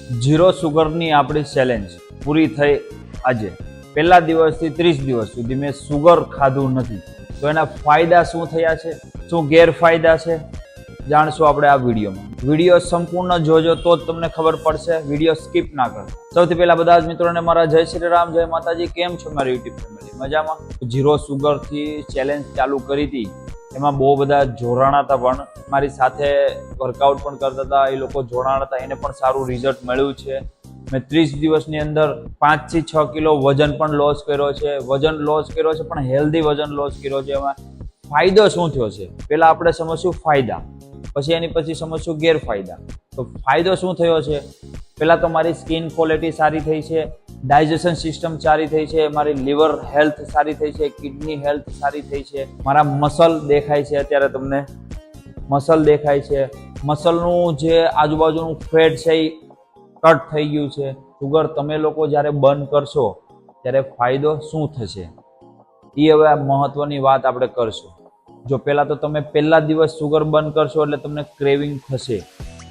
Zero सुगरनी आपणी challenge पूरी थई आजे पहला दिवसथी 30 दिवस सुधी मैं सुगर खाधुं नथी तो एना फायदा शुं थया छे शुं गैरफायदा छे जाणशुं आपणे आ विडियो संपूर्ण जोजो तो ज तमने खबर पड़शे। विडियो स्कीप ना करो। सौथी पहेला बधा ज मित्रोने मारा जय श्री राम, जय माताजी। केम छो मारी यूट्यूब फેમિલી? मजामां। जीरो सुगर थी चेलेंज चालू करी थी, एमां बहु बधा जोड़ाणा हता, पण मारी साथे वर्कआउट पण करता हता, ए लोको जोड़ाणा हता, एने पण साરું रिઝલ્ટ मळ्युं छे। मैं 30 दिवसनी अंदर 5 થી 6 किलो वजन पण लॉस कर्यो छे। वजन लॉस कर्यो छे पण हेल्धी वजन लॉस कर्यो छे। एमां फायदो शुं थयो छे पेला आपणे समजशुं फायदा, પછી એની પછી સમજશું ગેરફાયદા। તો ફાયદો શું થયો છે? પહેલા તો મારી સ્કિન ક્વોલિટી સારી થઈ છે, ડાયજેશન સિસ્ટમ સારી થઈ છે, મારી લીવર હેલ્થ સારી થઈ છે, કિડની હેલ્થ સારી થઈ છે, મારા મસલ દેખાય છે, અત્યારે તમને મસલ દેખાય છે, મસલનું જે આજુબાજુનું ફેટ છે એ કટ થઈ ગયું છે। સુગર તમે લોકો જ્યારે બંધ કરશો ત્યારે ફાયદો શું થશે એ હવે આ મહત્વની વાત આપણે કરશું। जो पहला तो तमे पहला दिवस सुगर बंद करशो एटले तमने क्रेविंग थशे।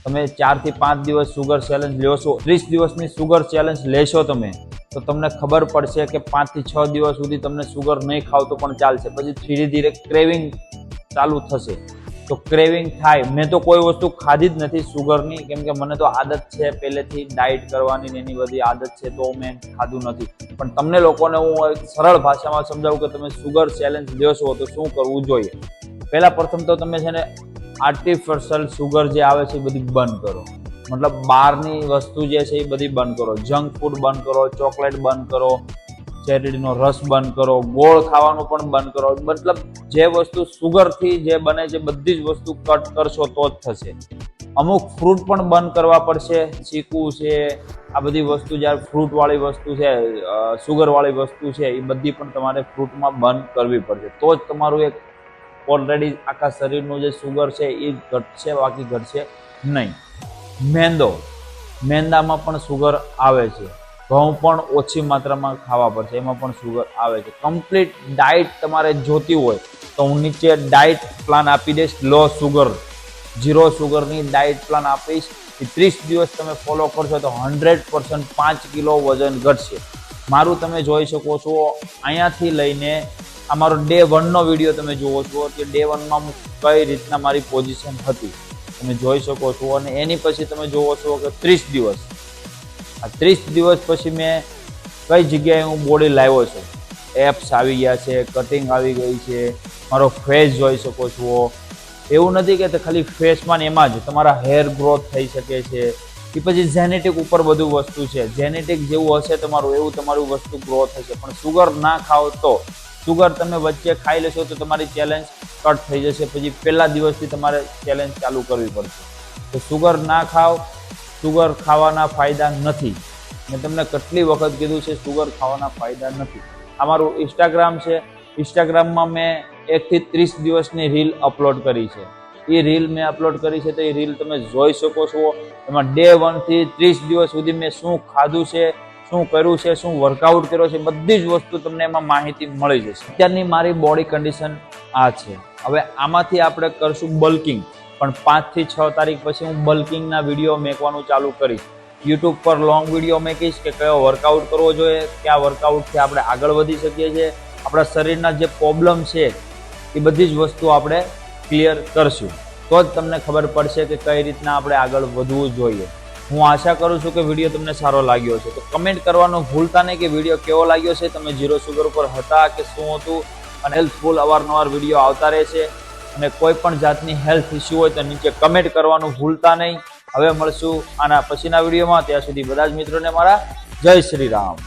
तमे 4 થી 5 दिवस सुगर चेलेंज लेशो, 30 दिवसनी सुगर चेलेंज लेशो तमे तो तमने खबर पड़शे के 5 થી 6 दिवस सुधी तमने सुगर नहीं खाव तो पण चालशे। पछी धीरे धीरे क्रेविंग चालू थशे। तो क्रेविंग थाय। मैं तो कोई वस्तु खाधी ज नथी सुगरनी, केम के मने तो आदत छे पहेलेथी डाइट करवानी ने एनी बधी आदत छे, तो मैं खाधुं नथी। पण तमने लोकोने हूँ सरल भाषामां समजावुं के तमे सुगर चेलेंज लेशो तो शुं करवुं जोईए। पहला प्रथम तो तमे छे ने आर्टिफिशियल सुगर जे आवे छे बधी बंद करो। मतलब बहारनी वस्तु जे छे ए बधी बंद करो। जंक फूड बंद करो, चॉकलेट बंद करो, चेरीनो रस बंद करो, गोळ खावानुं पण बंद करो। मतलब जे वस्तु सुगर थी जे बने छे बधी ज वस्तु कट करशो तो ज थशे। अमुक फ्रूट पण बंद करवा पड़शे। चीकू छे, आ बधी वस्तु ज्यारे फ्रूट वाળી वस्तु छे, सुगर वाળી वस्तु छे ए बधी पण तमारे फ्रूटमां बंद करवी पड़शे तो ज तमारुं एक ऑलरेडी आखा शरीरनुं जे सुगर छे ए घटशे, बाकी घटशे नहीं। मेंदो, मेंदामां पण सुगर आवे छे। घऊं पण ओછી मात्रामां खावा पड़शे, एमां पण सुगर आवे छे। कम्प्लीट डाइट तमारे जोती होय तो हुं नीचे डाइट प्लान आपी दईश। लो सुगर, जीरो सुगरनी डाइट प्लान आपीश। 30 दिवस तमे फॉलो करशो तो 100% 5 किलो वजन घटशे। मारुं तमे जोई शको छो अहींयाथी लईने आ मारो डे 1 नो विडियो तमे जोवो छो के डे 1 मां कई रीतना मारी पोजीशन हती तमे जोई शको छो। अने एनी पछी तमे जोवो छो के 30 दिवस, आ 30 दिवस पछी मैं कई जग्याए हूँ बॉडी लाव्यो छे। एप्स आवी गया छे, कटिंग आवी गई छे, मारो फेस जोई शको छो। एवुं नथी के खाली फेसमां ने एमां ज तमारा हेर ग्रोथ थई शके छे। એ પછી જેનેટિક ઉપર બધું વસ્તુ છે। જેનેટિક જેવું હશે તમારું એવું તમારું વસ્તુ ગ્રો થશે। પણ સુગર ના ખાઓ તો સુગર તમે વચ્ચે ખાઈ લેશો તો તમારી ચેલેન્જ કટ થઈ જશે। પછી પહેલા દિવસથી તમારે ચેલેન્જ ચાલુ કરવી પડશે। તો સુગર ના ખાઓ, સુગર ખાવાના ફાયદા નથી। મેં તમને કેટલી વખત કીધું છે સુગર ખાવાના ફાયદા નથી। અમારું ઇન્સ્ટાગ્રામ છે, ઇન્સ્ટાગ્રામમાં મેં 1 થી 30 દિવસની રીલ અપલોડ કરી છે। એ રીલ મેં અપલોડ કરી છે તો એ રીલ તમે જોઈ શકો છો। એમાં ડે 1 થી 30 દિવસ સુધી મેં શું ખાધું છે, શું કર્યું છે, શું વર્કઆઉટ કર્યો છે, બધી જ વસ્તુ તમને એમાં માહિતી મળી જશે। અત્યારની મારી બોડી કન્ડિશન આ છે। હવે આમાંથી આપણે કરશું બલ્કિંગ, પણ 5 થી 6 તારીખ પછી હું બલ્કિંગના વિડીયો મેકવાનું ચાલુ કરીશ। યુટ્યુબ પર લોંગ વિડીયો મેકીશ કે કયો વર્કઆઉટ કરવો જોઈએ, કયા વર્કઆઉટથી આપણે આગળ વધી શકીએ છીએ, આપણા શરીરના જે પ્રોબ્લેમ છે એ બધી જ વસ્તુ આપણે ક્લિયર કરશું। તો જ તમને ખબર પડશે કે કઈ રીતના આપણે આગળ વધવું જોઈએ। હું આશા કરું છું કે વિડીયો તમને સારો લાગ્યો છે। તો કમેન્ટ કરવાનું ભૂલતા નહીં કે વિડીયો કેવો લાગ્યો છે, તમે જીરો સુગર ઉપર હતા કે શું હતું। અને હેલ્થફુલ અવારનવાર વિડીયો આવતા રહેશે। અને કોઈ પણ જાતની હેલ્થ ઇસ્યુ હોય તો નીચે કમેન્ટ કરવાનું ભૂલતા નહીં। હવે મળશું આના પછીના વિડીયોમાં। ત્યાં સુધી બધા જ મિત્રોને મારા જય શ્રી રામ।